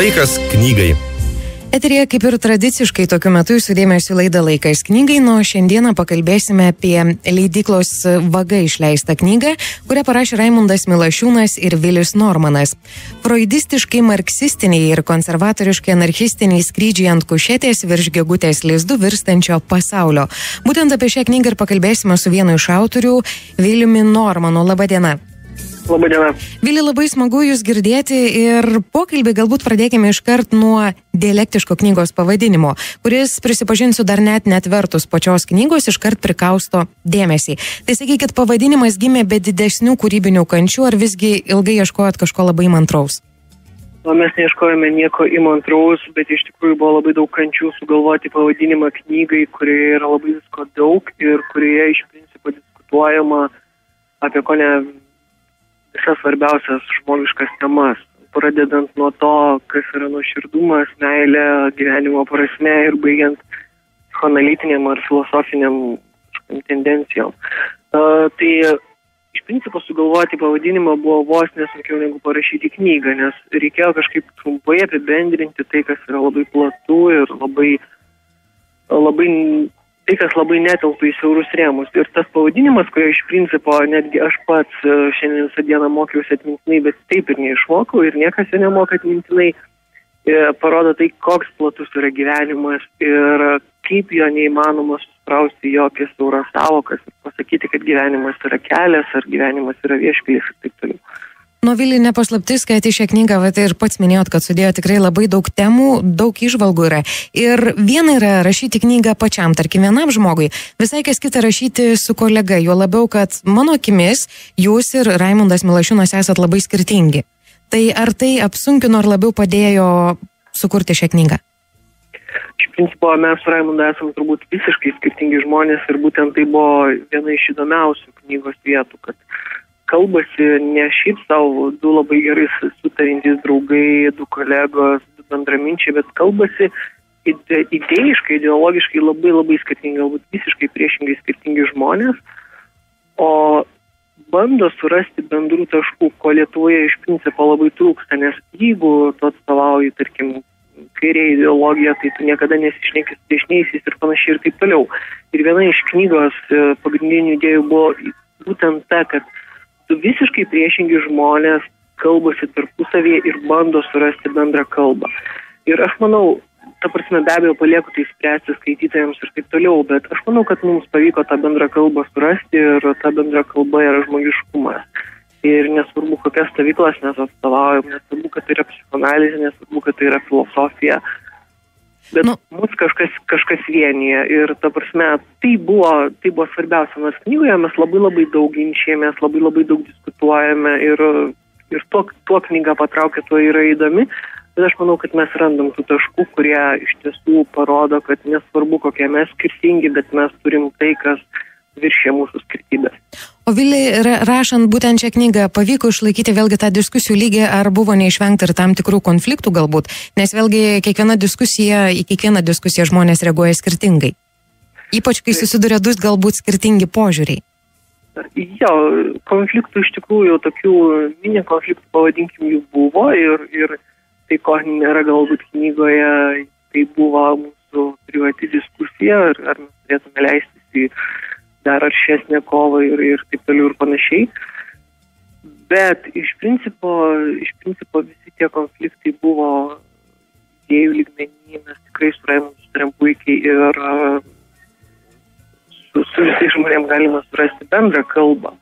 Laikas knygai. Eterėje kaip ir tradiciškai tokiu metu jūsų dėmesio laida Laikas knygai, nuo šiandieną pakalbėsime apie leidyklos Vaga išleistą knygą, kurią parašė Raimundas Milašiūnas ir Vilius Normanas. Freudistiškai marksistiniai ir konservatoriškai anarchistiniai skrydžiai ant kušetės virš gegutės lizdų virstančio pasaulio. Būtent apie šią knygą ir pakalbėsime su vienu iš autorių, Viliumi Normanu. Labadiena. Labadiena. Vili, labai smagu Jūs girdėti ir pokalbį galbūt pradėkime iškart nuo dialektiško knygos pavadinimo, kuris, prisipažinsiu, dar net vertus pačios knygos iškart prikausto dėmesį. Tai sakykit, pavadinimas gimė be didesnių kūrybinių kančių, ar visgi ilgai ieškojot kažko labai įmantraus? Mes neieškojame nieko įmantraus, bet iš tikrųjų buvo labai daug kančių sugalvoti pavadinimą knygai, kurioje yra labai visko daug ir kurioje iš principo diskutuojama apie kone visas svarbiausias žmogiškas temas, pradedant nuo to, kas yra nuoširdumas, meilė, gyvenimo prasme ir baigiant psichoanalitiniam ar filosofiniam tendencijom. Tai iš principo sugalvoti pavadinimą buvo vos nesunkiau negu parašyti knygą, nes reikėjo kažkaip trumpai apibendrinti tai, kas yra labai platu ir tai, kas labai netelpa į siaurus rėmus. Ir tas pavadinimas, kurio iš principo netgi aš pats šiandien visą dieną mokiausi atmintinai, bet taip ir neišmokau ir niekas jo nemoka atmintinai, parodo tai, koks platus yra gyvenimas ir kaip jo neįmanoma susprausti jokias siauras sąvokas ir pasakyti, kad gyvenimas yra kelias ar gyvenimas yra vieškelis ir taip toliau. Nu, Vili, nepaslaptis, kad į šią knygą, ir pats minėjot, kad sudėjo tikrai labai daug temų, daug įžvalgų yra. Ir viena yra rašyti knygą pačiam, tarkim, vienam žmogui, visai kas kita rašyti su kolega, juo labiau, kad mano akimis jūs ir Raimundas Milašiūnas esat labai skirtingi. Tai ar tai apsunkino ar labiau padėjo sukurti šią knygą? Iš principo mes su Raimundu esam turbūt visiškai skirtingi žmonės ir būtent tai buvo viena iš įdomiausių knygos vietų, kad kalbasi ne šiaip savo du labai gerai sutarintys draugai, du kolegos, du bendraminčiai, bet kalbasi idėjiškai, ideologiškai labai skirtingi, galbūt visiškai priešingai skirtingi žmonės, o bando surasti bendrų taškų, ko Lietuvoje iš principo labai trūksta, nes jeigu tu atstovauji, tarkim, kairė ideologija, tai tu niekada nesišneki su dešiniaisiais ir panašiai ir taip toliau. Ir viena iš knygos pagrindinių idėjų buvo būtent ta, kad visiškai priešingi žmonės kalbasi tarpusavėje ir bando surasti bendrą kalbą. Ir aš manau, ta prasme, be abejo palieku tai spręsti skaitytojams ir taip toliau, bet aš manau, kad mums pavyko tą bendrą kalbą surasti ir ta bendra kalba yra žmogiškumas. Ir nesvarbu, kokias stovyklas mes atstovaujam, nesvarbu, kad tai yra psichoanalizė, nesvarbu, kad tai yra filosofija, bet mus kažkas vienyje ir ta prasme, tai buvo svarbiausia, nes knygoje mes labai daug ginčijamės, labai daug diskutuojame ir tuo knyga patraukia, tuo yra įdomi, bet aš manau, kad mes randam tų taškų, kurie iš tiesų parodo, kad nesvarbu, kokie mes skirtingi, bet mes turim tai, kas viršė mūsų skirtybės. O Vili, rašant būtent šią knygą, pavyko išlaikyti vėlgi tą diskusijų lygį, ar buvo neišvengta ir tam tikrų konfliktų galbūt, nes vėlgi į kiekvieną diskusiją žmonės reaguoja skirtingai. Ypač, kai susiduria du galbūt skirtingi požiūriai. Jo, konfliktų iš tikrųjų, tokių mini konfliktų, pavadinkim, jų buvo ir tai, ko nėra galbūt knygoje, tai buvo mūsų privati diskusija, ar mes turėtume leistis į dar aršesnę kovą ir taip toliau ir panašiai. Bet iš principo visi tie konfliktai buvo idėjų lygmenį, mes tikrai su Raimundu sutarėm puikiai ir su visais žmonėm galima surasti bendrą kalbą,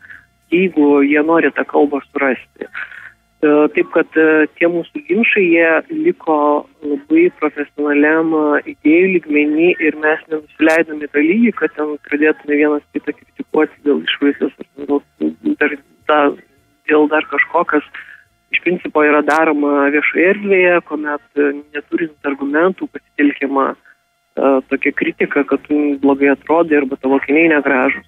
jeigu jie nori tą kalbą surasti. Taip, kad tie mūsų ginčai, jie liko labai profesionaliam idėjų lygmenį ir mes nenusileidome į tą lygį, kad ten pradėtume vienas kitą kritikuoti dėl išvaizdos ar dėl dar kažko, kas iš principo yra daroma viešoje erdvėje, kuomet neturint argumentų pasitelkiama tokia kritika, kad tu blogai atrodai arba tavo akiniai negražūs.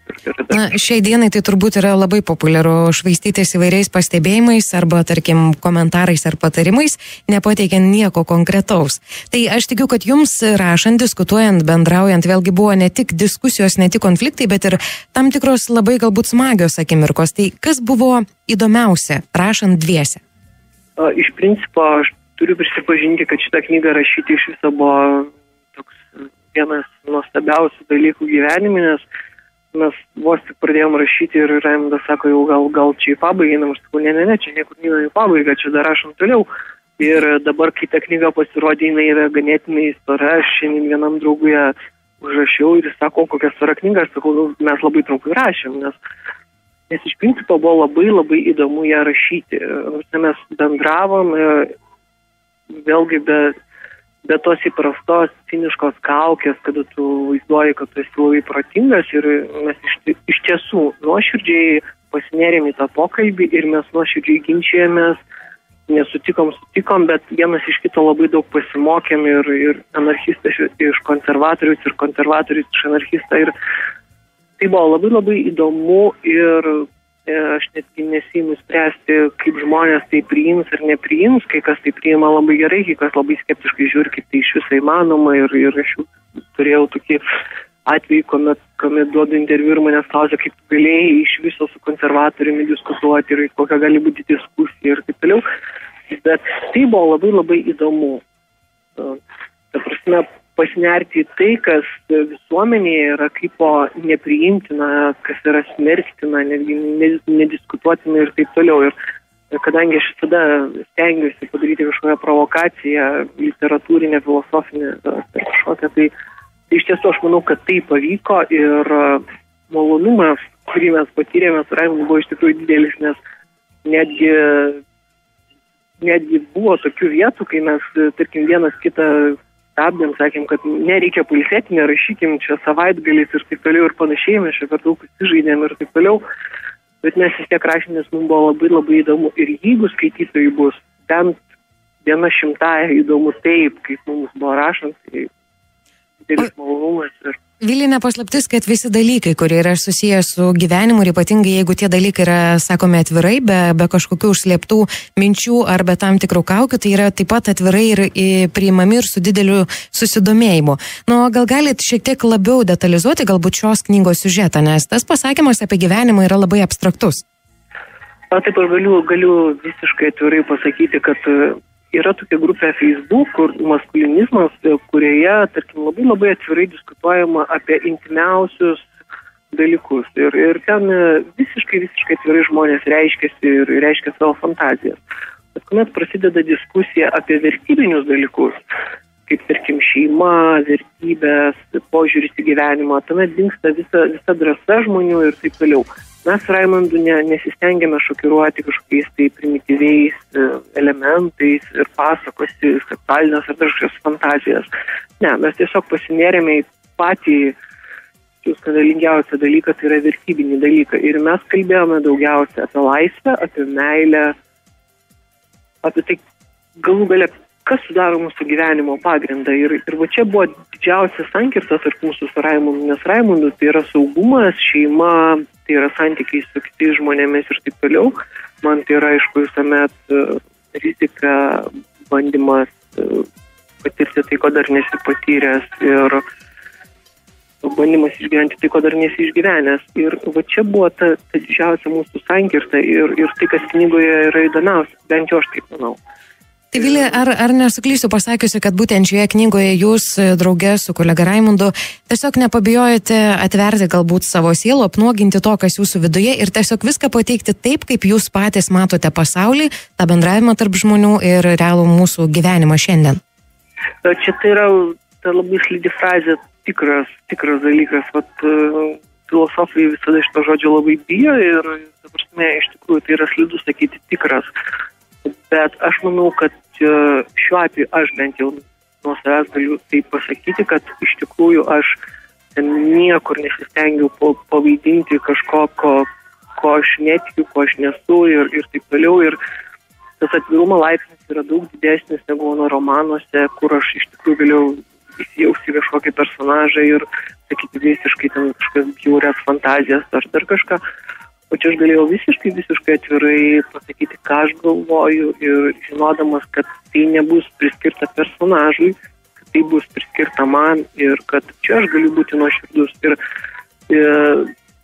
Na, šiai dienai tai turbūt yra labai populiaru švaistytis įvairiais pastebėjimais arba, tarkim, komentarais ar patarimais, nepateikiant nieko konkretaus. Tai aš tikiu, kad jums rašant, diskutuojant, bendraujant, vėlgi buvo ne tik diskusijos, ne tik konfliktai, bet ir tam tikros labai galbūt smagios akimirkos. Tai kas buvo įdomiausia rašant dviese? Iš principo, aš turiu prisipažinti, kad šitą knygą rašyti iš viso buvo toks vienas nuostabiausių dalykų gyvenime, nes mes vos tik pradėjom rašyti ir Raimundas sako, jau gal čia į pabaigą, aš sakau, ne, čia niekur nėra į pabaigą, čia dar rašom toliau. Ir dabar, kai ta knyga pasirodė, jinai yra ganėtinai stora, aš šiandien vienam draugui užrašiau ir jis sako, kokia stora knyga, aš sakau, mes labai trumpai rašėm, nes iš principo buvo labai įdomu ją rašyti. Mes bendravom, vėlgi be tos įprastos ciniškos kaukės, kada tu vaizduoji, kad tu esi labai protingas ir mes iš tiesų nuoširdžiai pasinėrėm į tą pokalbį ir mes nuoširdžiai ginčijomės, nesutikom, bet vienas iš kito labai daug pasimokėm ir anarchistas iš konservatorius ir konservatorius iš anarchistą ir tai buvo labai įdomu ir aš netgi nesiimu spręsti, kaip žmonės tai priims ar nepriims, kai kas tai priima labai gerai, kai kas labai skeptiškai žiūri, kaip tai iš viso įmanoma ir aš jau turėjau tokį atvejį, kuomet duodu interviu ir manęs klausia, kaip galėjai iš viso su konservatoriumi diskutuoti ir kokia gali būti diskusija ir taip toliau. Bet tai buvo labai įdomu. Ta prasme, pasinerti į tai, kas visuomenėje yra kaip nepriimtina, kas yra smerktina, netgi nediskutuotina ir taip toliau. Ir kadangi aš visada stengiuosi padaryti kažkokią provokaciją, literatūrinę, filosofinę, kažkokią, tai iš tiesų aš manau, kad tai pavyko ir malonumas, kurį mes patyrėme su Raimundu, buvo iš tikrųjų didelis, nes netgi buvo tokių vietų, kai mes, tarkim, vienas kitą stabdėm, sakėm, kad nereikia pailsėti, nerašykim čia savaitgaliais ir taip toliau ir panašiai, mes čia per daug įsižaidėm ir taip toliau, bet mes vis tiek rašėm, nes mums buvo labai įdomu ir jeigu skaitytojai bus bent 100 įdomu taip, kaip mums buvo rašant, tai didelis malonumas ir Vilija, nepaslaptis, kad visi dalykai, kurie yra susiję su gyvenimu ir ypatingai jeigu tie dalykai yra, sakome, atvirai, be kažkokių užslėptų minčių ar be tam tikrų kaukių, tai yra taip pat atvirai ir priimami ir su dideliu susidomėjimu. Gal galit šiek tiek labiau detalizuoti galbūt šios knygos siužetą, nes tas pasakymas apie gyvenimą yra labai abstraktus. Taip, aš galiu visiškai atvirai pasakyti, kad yra tokia grupė Facebook, kur maskulinizmas, kurioje, tarkim, labai atvirai diskutuojama apie intimiausius dalykus. Ir ten visiškai atvirai žmonės reiškiasi ir reiškia savo fantazijas. Bet kuomet prasideda diskusija apie vertybinius dalykus, kaip, tarkim, šeima, vertybės, požiūris į gyvenimą, tuomet dingsta visa drąsa žmonių ir taip toliau. Mes Raimundu nesistengiame šokiruoti kažkokiais tai primityviais elementais ir pasakosi seksualinės ar kažkokios fantazijas. Ne, mes tiesiog pasinėrėme į patį skandalingiausią dalyką, tai yra vertybinį dalyką. Ir mes kalbėjome daugiausia apie laisvę, apie meilę, apie tai galų gale, kas sudaro mūsų gyvenimo pagrindą. Ir va čia buvo didžiausias sankirtas tarp mūsų su Raimundu, nes Raimundu tai yra saugumas, šeima, tai yra santykiai su kitais žmonėmis ir taip toliau. Man tai yra, aišku, visuomet rizika, bandymas patirti tai, ko dar nesi patyręs ir bandymas išgyventi tai, ko dar nesi išgyvenęs. Ir va čia buvo ta didžiausia mūsų sankirta ir tai, kas knygoje yra įdomiausia, bent jau aš taip manau. Tai Vilija, ar nesuklysiu pasakiusi, kad būtent šioje knygoje jūs drauge su kolega Raimundu tiesiog nepabijojate atverti galbūt savo sielą, apnuoginti to, kas jūsų viduje ir tiesiog viską pateikti taip, kaip jūs patys matote pasaulį, tą bendravimą tarp žmonių ir realų mūsų gyvenimą šiandien? Čia tai yra ta labai slidi frazė, tikras dalykas. Filosofai visada iš to žodžio labai bijo ir, ta prasme, iš tikrųjų tai yra slidu sakyti tikras. Bet aš manau, kad šiuo atveju aš bent jau nuo savęs galiu tai pasakyti, kad iš tikrųjų aš niekur nesistengiau pavaidinti kažko, ko aš netikiu, ko aš nesu ir taip toliau. Ir tas atvirumo laipsnis yra daug didesnis negu mano romanuose, kur aš iš tikrųjų galėjau įsijausti kažkokį personažą ir sakyti visiškai ten kažkas bjaurias fantazijas ar dar kažką. O čia aš galėjau visiškai atvirai pasakyti, ką aš galvoju ir žinodamas, kad tai nebus priskirta personažui, kad tai bus priskirta man ir kad čia aš galiu būti nuoširdus. Ir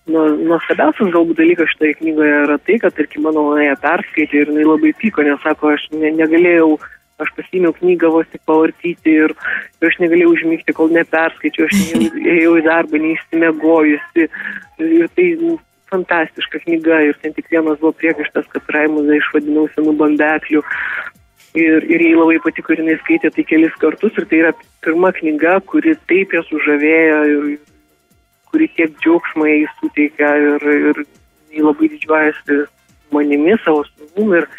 nuostabiausias galbūt dalykas šitoje knygoje yra tai, kad, tarkim, mano ją perskaitė ir jinai labai pyko, nes sako, aš negalėjau aš pasiėmiau knygą vos tik pavartyti ir aš negalėjau užmigti, kol neperskaičiau, aš ėjau į darbą, neišsimiegojusi. Ir tai fantastiška knyga ir ten tik vienas buvo priekaištas, kad Raimundą išvadinau senų bambeklių. Ir jai labai patiko, ir jinai skaitė tai kelis kartus ir tai yra pirma knyga, kuri taip ją sužavėjo ir kuri tiek džiaugsmą jai suteikia ir jai labai didžiuojasi manimi, savo sūnum ir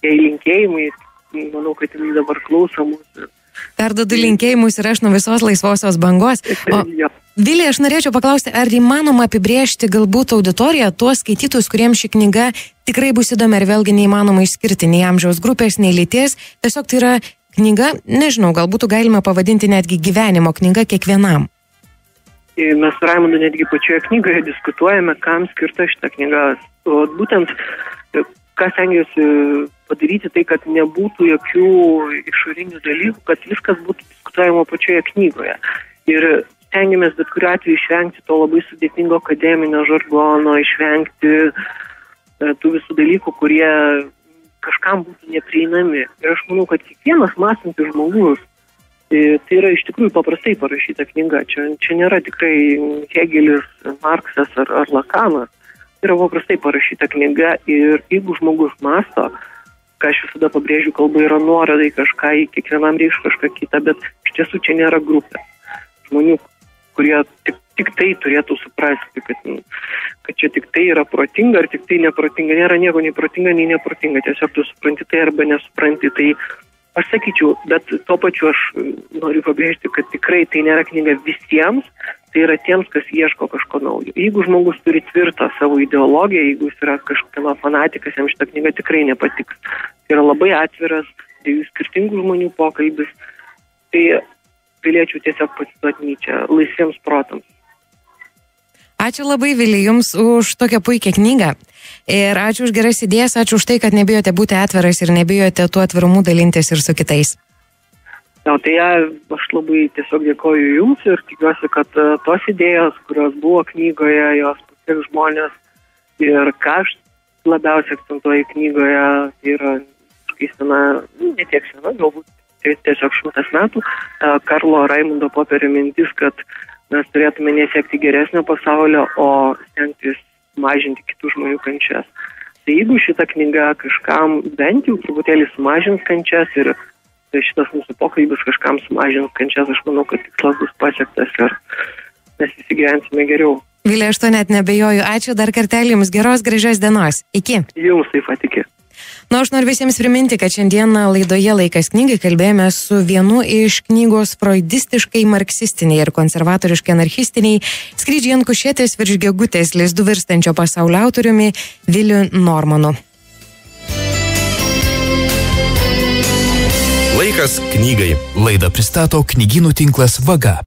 jai linkėjimai. Manau, kad jinai dabar klauso mūsų. Perduodu linkėjimus ir aš nuo visos laisvosios bangos. O, Vilija, aš norėčiau paklausti, ar įmanoma apibrėžti galbūt auditoriją, tuos skaitytojus, kuriems ši knyga tikrai bus įdomi ir vėlgi neįmanoma išskirti nei amžiaus grupės, nei lyties. Tiesiog tai yra knyga, nežinau, galbūt galima pavadinti netgi gyvenimo knyga kiekvienam. Mes su Raimundu netgi pačioje knygoje diskutuojame, kam skirta šitą knygą. O būtent, ką stengiuosi padaryti, tai kad nebūtų jokių išorinių dalykų, kad viskas būtų diskutuojama pačioje knygoje. Ir stengiamės bet kuriuo atveju išvengti to labai sudėtingo akademinio žargono, išvengti tų visų dalykų, kurie kažkam būtų neprieinami. Ir aš manau, kad kiekvienas mąstantis žmogus, tai yra iš tikrųjų paprastai parašyta knyga. Čia nėra tikrai Hegelis, Marksas ar Lakanas. Tai yra paprastai parašyta knyga ir jeigu žmogus mąsto, ką aš visada pabrėžiu, kalba yra nuoroda į kažką, į kiekvienam reikš kažką kitą, bet iš tiesų čia nėra grupė žmonių, kurie tik tai turėtų suprasti, kad čia tik tai yra protinga ar tik tai neprotinga. Nėra nieko nei protinga, nei neprotinga. Tiesiog tu supranti tai arba nesupranti. Tai aš sakyčiau, bet tuo pačiu aš noriu pabrėžti, kad tikrai tai nėra knyga visiems, tai yra tiems, kas ieško kažko naujo. Jeigu žmogus turi tvirtą savo ideologiją, jeigu jis yra kažkieno fanatikas, jam šitą knygą tikrai nepatiks. Tai yra labai atviras, dviejų skirtingų žmonių pokalbis. Tai galėčiau tiesiog pacituoti Nyčę laisviems protams. Ačiū labai, Vili, jums už tokią puikią knygą. Ir ačiū už geras idėjas, ačiū už tai, kad nebijote būti atviras ir nebijote tuo atvirumu dalintis ir su kitais. Tai aš labai tiesiog dėkoju jums ir tikiuosi, kad tos idėjos, kurios buvo knygoje, jos pasieks žmonės. Ir ką aš labiausiai akcentuoju knygoje, tai yra sena, ne tiek sena, galbūt tiesiog 100 metų, Karlo Raimundo Poperio mintis, kad mes turėtume nesiekti geresnio pasaulio, o stengtis mažinti kitų žmonių kančias. Tai jeigu šita knyga kažkam bent jau truputėlį sumažins kančias ir šitas mūsų pokalbis kažkam sumažins kančias, aš manau, kad tikslas bus pasiektas ir mes visi gyvensime geriau. Vilija, aš to net nebejoju. Ačiū dar kartelį jums, geros, gražios dienos. Iki. Jums taip pat iki. Aš noriu visiems priminti, kad šiandieną laidoje Laikas knygai kalbėjome su vienu iš knygos freudistiškai marksistiniai ir konservatoriškai anarchistiniai Skrydžiai ant kušetės virš gegutės lizdų virstančio pasaulio autoriumi Viliu Normanu. Laikas knygai. Laidą pristato knygynų tinklas Vaga.